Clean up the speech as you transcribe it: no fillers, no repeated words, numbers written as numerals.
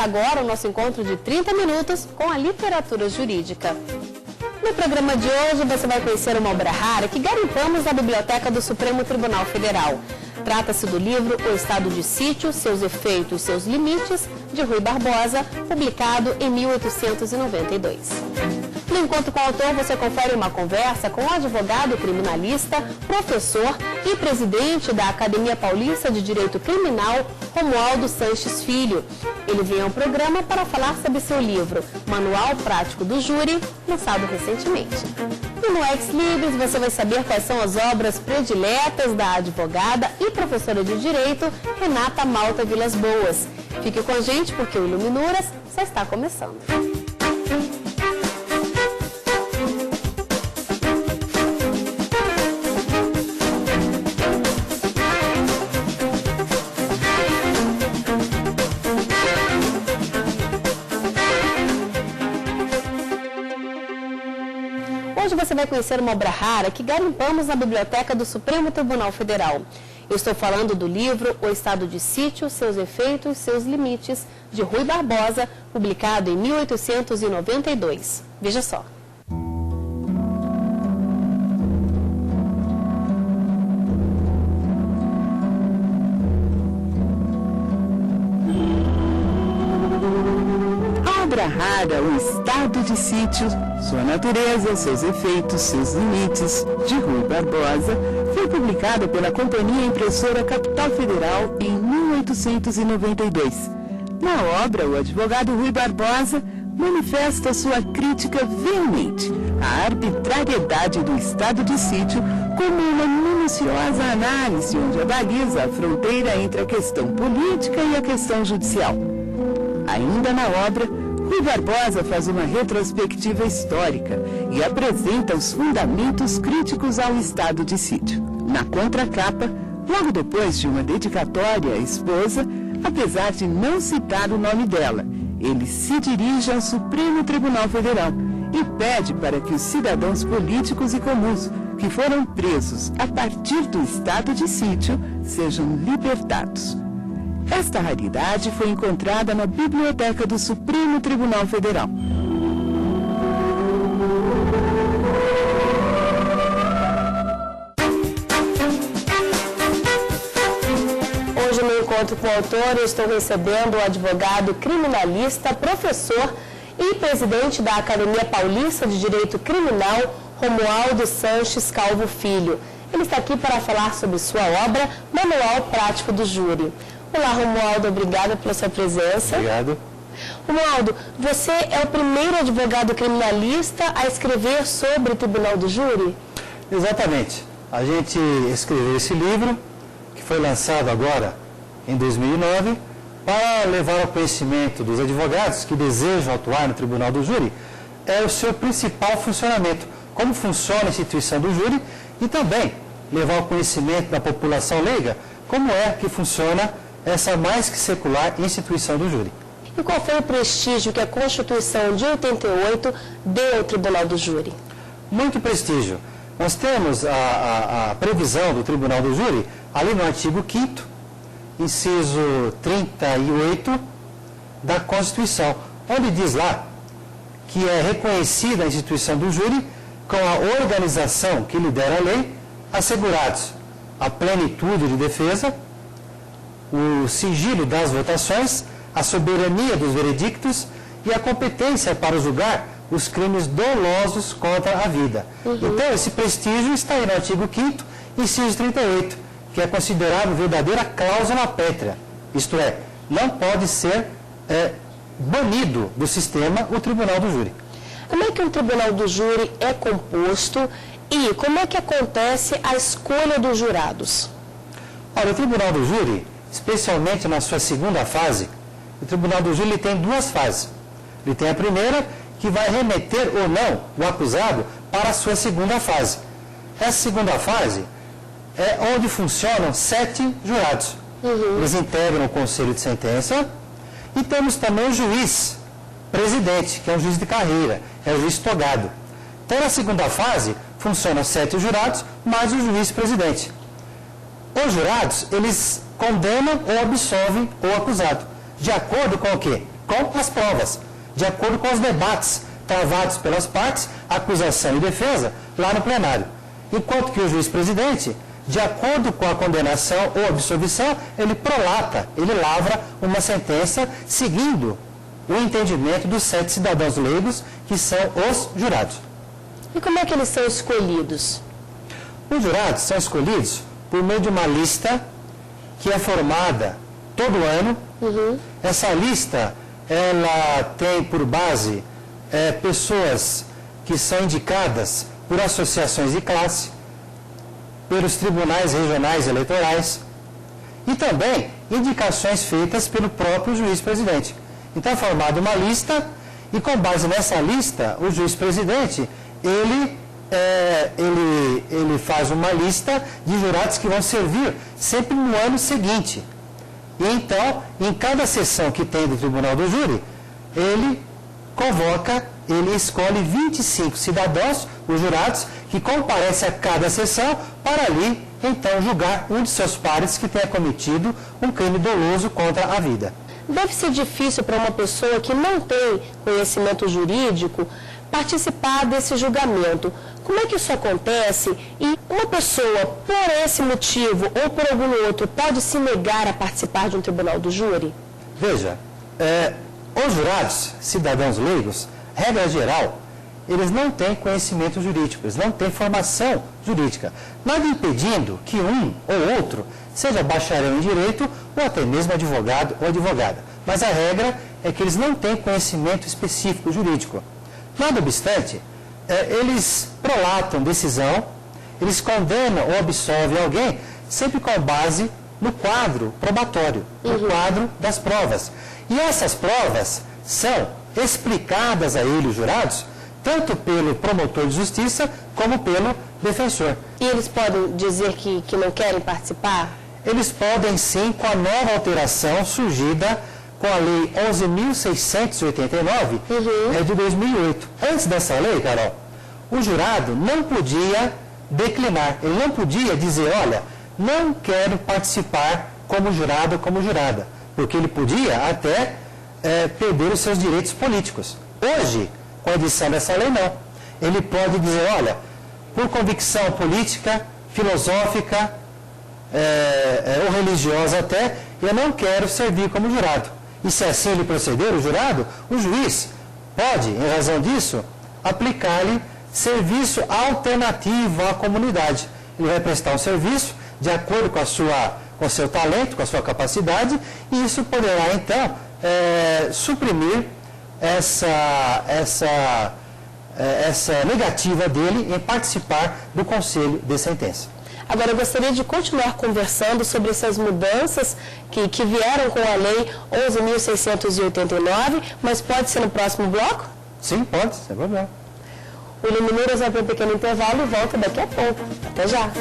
agora o nosso encontro de 30 minutos com a literatura jurídica. No programa de hoje você vai conhecer uma obra rara que garimpamos na Biblioteca do Supremo Tribunal Federal. Trata-se do livro O Estado de Sítio, Seus Efeitos e Seus Limites, de Rui Barbosa, publicado em 1892. No encontro com o autor, você confere uma conversa com o advogado criminalista, professor e presidente da Academia Paulista de Direito Criminal, Romualdo Sanches Filho. Ele vem ao programa para falar sobre seu livro, Manual Prático do Júri, lançado recentemente. E no Ex Libris você vai saber quais são as obras prediletas da advogada e professora de Direito, Renata Malta Vilas Boas. Fique com a gente porque o Iluminuras já está começando. Hoje você vai conhecer uma obra rara que garimpamos na Biblioteca do Supremo Tribunal Federal. Eu estou falando do livro O Estado de Sítio, Seus Efeitos e Seus Limites, de Rui Barbosa, publicado em 1892. Veja só. Obra rara, O Estado de Sítio, Sua Natureza, Seus Efeitos, Seus Limites, de Rui Barbosa, foi publicada pela Companhia Impressora Capital Federal em 1892. Na obra, o advogado Rui Barbosa manifesta sua crítica veemente à arbitrariedade do Estado de Sítio como uma minuciosa análise onde avaliza a fronteira entre a questão política e a questão judicial. Ainda na obra, Rui Barbosa faz uma retrospectiva histórica e apresenta os fundamentos críticos ao Estado de Sítio. Na contracapa, logo depois de uma dedicatória à esposa, apesar de não citar o nome dela, ele se dirige ao Supremo Tribunal Federal e pede para que os cidadãos políticos e comuns que foram presos a partir do Estado de Sítio sejam libertados. Esta raridade foi encontrada na Biblioteca do Supremo Tribunal Federal. Hoje, no encontro com o autor, eu estou recebendo o advogado criminalista, professor e presidente da Academia Paulista de Direito Criminal, Romualdo Sanches Calvo Filho. Ele está aqui para falar sobre sua obra, Manual Prático do Júri. Olá, Romualdo, obrigada pela sua presença. Obrigado. Romualdo, você é o primeiro advogado criminalista a escrever sobre o Tribunal do Júri? Exatamente. A gente escreveu esse livro, que foi lançado agora em 2009, para levar ao conhecimento dos advogados que desejam atuar no Tribunal do Júri, o seu principal funcionamento, como funciona a instituição do júri, e também levar ao conhecimento da população leiga como é que funciona essa mais que secular instituição do júri. E qual foi o prestígio que a Constituição de 88 deu ao Tribunal do Júri? Muito prestígio. Nós temos a previsão do Tribunal do Júri, ali no artigo 5º, inciso 38 da Constituição, onde diz lá que é reconhecida a instituição do júri com a organização que lidera a lei, assegurados a plenitude de defesa, o sigilo das votações, a soberania dos veredictos e a competência para julgar os crimes dolosos contra a vida. Então, esse prestígio está aí no artigo 5º, inciso 38, que é considerado verdadeira cláusula pétrea. Isto é, não pode ser banido do sistema o Tribunal do Júri. Como é que o Tribunal do Júri é composto e como é que acontece a escolha dos jurados? Olha, o Tribunal do Júri, especialmente na sua segunda fase, o Tribunal do Júri tem duas fases. Ele tem a primeira, que vai remeter ou não o acusado para a sua segunda fase. Essa segunda fase é onde funcionam 7 jurados. Eles integram o conselho de sentença e temos também o juiz presidente, que é um juiz de carreira, é o juiz togado. Então, na segunda fase, funcionam 7 jurados, mais o juiz presidente. Os jurados, eles condenam ou absolvem o acusado, de acordo com o quê? com as provas, de acordo com os debates travados pelas partes, acusação e defesa, lá no plenário. Enquanto que o juiz-presidente, de acordo com a condenação ou absolvição, ele prolata, ele lavra uma sentença seguindo o entendimento dos 7 cidadãos leigos, que são os jurados. E como é que eles são escolhidos? Os jurados são escolhidos por meio de uma lista que é formada todo ano. Essa lista, ela tem por base pessoas que são indicadas por associações de classe, pelos tribunais regionais eleitorais e também indicações feitas pelo próprio juiz-presidente. Então é formada uma lista e com base nessa lista, o juiz-presidente, ele faz uma lista de jurados que vão servir sempre no ano seguinte. E então, em cada sessão que tem do Tribunal do Júri, ele escolhe 25 cidadãos, os jurados, que comparecem a cada sessão para ali, então, julgar um de seus pares que tenha cometido um crime doloso contra a vida. Deve ser difícil para uma pessoa que não tem conhecimento jurídico participar desse julgamento. Como é que isso acontece? E uma pessoa, por esse motivo ou por algum outro, pode se negar a participar de um tribunal do júri? Veja, os jurados, cidadãos leigos, regra geral, eles não têm conhecimento jurídico, eles não têm formação jurídica. Nada impedindo que um ou outro seja bacharel em direito ou até mesmo advogado ou advogada. Mas a regra é que eles não têm conhecimento específico jurídico. Nada obstante, eles prolatam decisão, eles condenam ou absolvem alguém sempre com base no quadro probatório, no quadro das provas. E essas provas são explicadas a eles, os jurados, tanto pelo promotor de justiça como pelo defensor. E eles podem dizer que não querem participar? Eles podem sim, com a nova alteração surgida com a Lei 11.689 de 2008. Antes dessa lei, Carol, o jurado não podia declinar, ele não podia dizer, olha, não quero participar como jurado ou como jurada, porque ele podia até perder os seus direitos políticos. Hoje, com a edição dessa lei, não. Ele pode dizer, olha, por convicção política, filosófica ou religiosa até, eu não quero servir como jurado. E se assim ele proceder, o jurado, o juiz pode, em razão disso, aplicar-lhe serviço alternativo à comunidade. Ele vai prestar um serviço de acordo com o seu talento, com a sua capacidade, e isso poderá, então, suprimir essa negativa dele em participar do conselho de sentença. Agora, eu gostaria de continuar conversando sobre essas mudanças que vieram com a Lei 11.689, mas pode ser no próximo bloco? Sim, pode, sem problema. O Illumineiros vai para um pequeno intervalo e volta daqui a pouco. Até já!